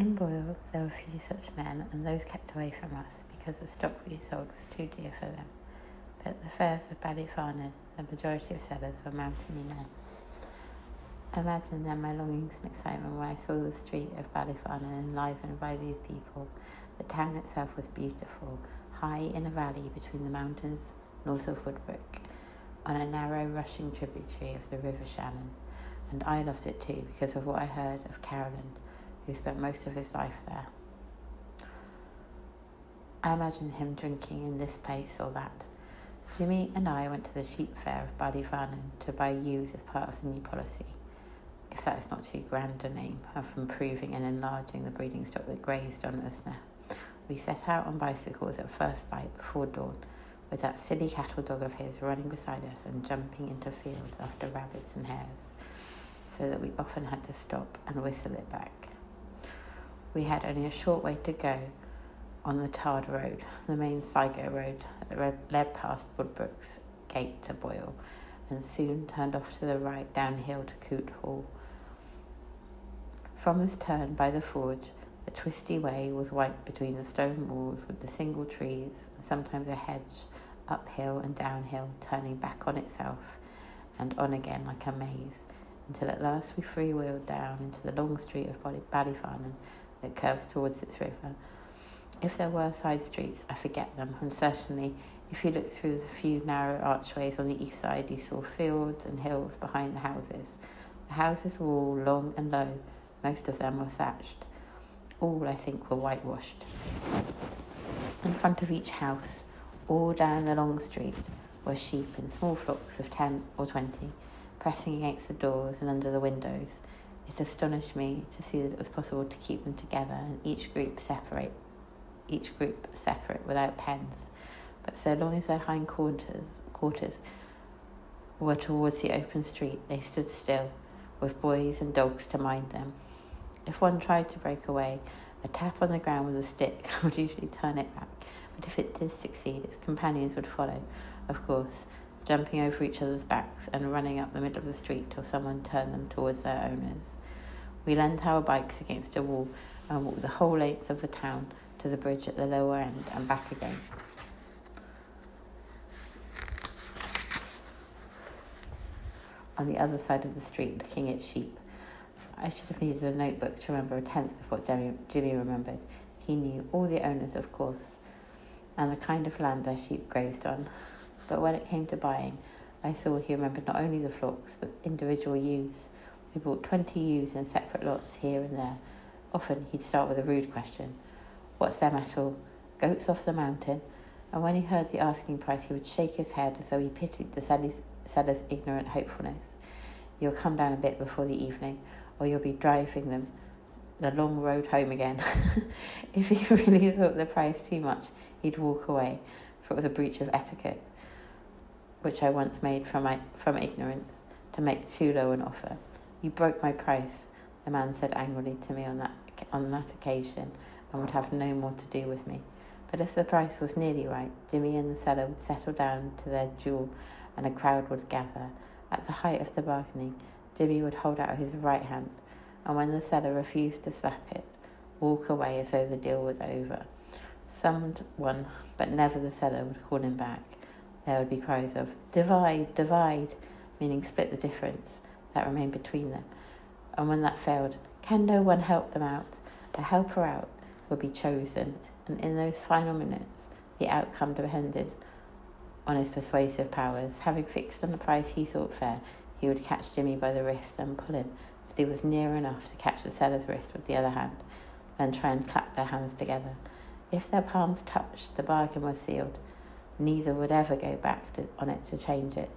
In Boyle, there were few such men, and those kept away from us because the stock we sold was too dear for them. But at the fairs of Ballyfarnan, the majority of sellers were mountainy men. I imagined then my longings and excitement when I saw the street of Ballyfarnan enlivened by these people. The town itself was beautiful, high in a valley between the mountains north of Woodbrook, on a narrow rushing tributary of the River Shannon, and I loved it too because of what I heard of Carolan, who spent most of his life there. I imagined him drinking in this place or that. Jimmy and I went to the sheep fair of Ballyfarnan to buy ewes as part of the new policy, if that is not too grand a name, of improving and enlarging the breeding stock that grazed on Usna. We set out on bicycles at first light before dawn, with that silly cattle dog of his running beside us and jumping into fields after rabbits and hares, so that we often had to stop and whistle it back. We had only a short way to go on the tarred road, the main Sligo road that led past Woodbrook's gate to Boyle, and soon turned off to the right downhill to Coot Hall. From this turn by the forge, the twisty way was white between the stone walls with the single trees and sometimes a hedge, uphill and downhill, turning back on itself and on again like a maze, until at last we freewheeled down into the long street of Ballyfarnan that curves towards its river. If there were side streets, I forget them, and certainly if you looked through the few narrow archways on the east side, you saw fields and hills behind the houses. The houses were all long and low, most of them were thatched. All, I think, were whitewashed. In front of each house, all down the long street, were sheep in small flocks of 10 or 20, pressing against the doors and under the windows. It astonished me to see that it was possible to keep them together and each group separate without pens. But so long as their hind quarters were towards the open street, they stood still, with boys and dogs to mind them. If one tried to break away, a tap on the ground with a stick would usually turn it back, but if it did succeed, its companions would follow, of course, jumping over each other's backs and running up the middle of the street till someone turned them towards their owners. We leant our bikes against a wall and walked the whole length of the town to the bridge at the lower end and back again. On the other side of the street, looking at sheep. I should have needed a notebook to remember a tenth of what Jimmy remembered. He knew all the owners, of course, and the kind of land their sheep grazed on. But when it came to buying, I saw he remembered not only the flocks, but individual ewes. We bought 20 ewes in separate lots here and there. Often he'd start with a rude question. What's them at all? Goats off the mountain? And when he heard the asking price, he would shake his head as though he pitied the seller's ignorant hopefulness. You'll come down a bit before the evening, or you'll be driving them the long road home again. If he really thought the price too much, he'd walk away, for it was a breach of etiquette, which I once made from ignorance, to make too low an offer. You broke my price, the man said angrily to me on that occasion, and would have no more to do with me. But if the price was nearly right, Jimmy and the seller would settle down to their duel, and a crowd would gather. At the height of the bargaining, Jimmy would hold out his right hand, and when the seller refused to slap it, walk away as though the deal was over. Someone, but never the seller, would call him back. There would be cries of, "Divide, divide," meaning split the difference that remained between them. And when that failed, "Can no one help them out?" A helper out would be chosen, and in those final minutes, the outcome depended on his persuasive powers. Having fixed on the price he thought fair, he would catch Jimmy by the wrist and pull him till he was near enough to catch the seller's wrist with the other hand, then try and clap their hands together. If their palms touched, the bargain was sealed. Neither would ever go back on it to change it,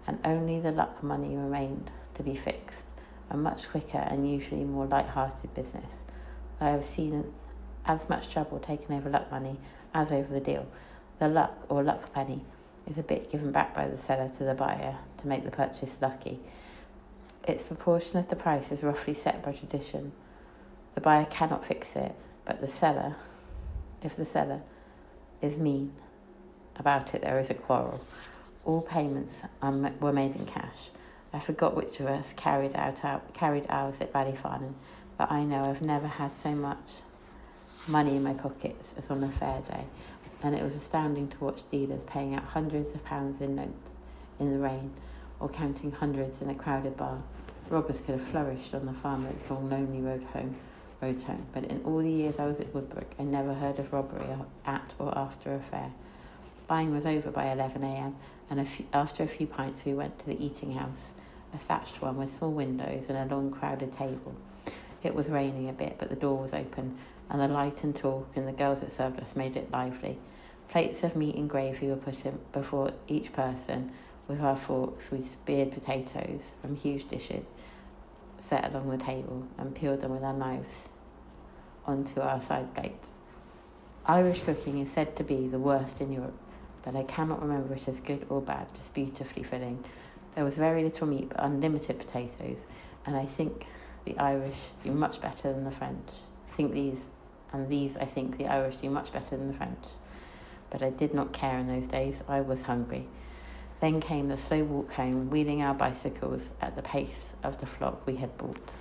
and only the luck money remained to be fixed, a much quicker and usually more light-hearted business. I have seen as much trouble taken over luck money as over the deal. The luck, or luck penny, is a bit given back by the seller to the buyer to make the purchase lucky. Its proportion of the price is roughly set by tradition. The buyer cannot fix it, but if the seller is mean about it, there is a quarrel. All payments were made in cash. I forgot which of us carried ours at Ballyfarnan, but I know I've never had so much money in my pockets as on a fair day, and it was astounding to watch dealers paying out hundreds of pounds in notes in the rain, or counting hundreds in a crowded bar. Robbers could have flourished on the farmer's long, lonely roads home, but in all the years I was at Woodbrook, I never heard of robbery at or after a fair. Buying was over by 11 a.m, and after a few pints we went to the eating house, a thatched one with small windows and a long, crowded table. It was raining a bit, but the door was open, and the light and talk and the girls that served us made it lively. Plates of meat and gravy were put in before each person. With our forks, we speared potatoes from huge dishes set along the table and peeled them with our knives onto our side plates. Irish cooking is said to be the worst in Europe, but I cannot remember it as good or bad, just beautifully filling. There was very little meat but unlimited potatoes, and I think the Irish do much better than the French. I think the Irish do much better than the French. But I did not care in those days. I was hungry. Then came the slow walk home, wheeling our bicycles at the pace of the flock we had bought.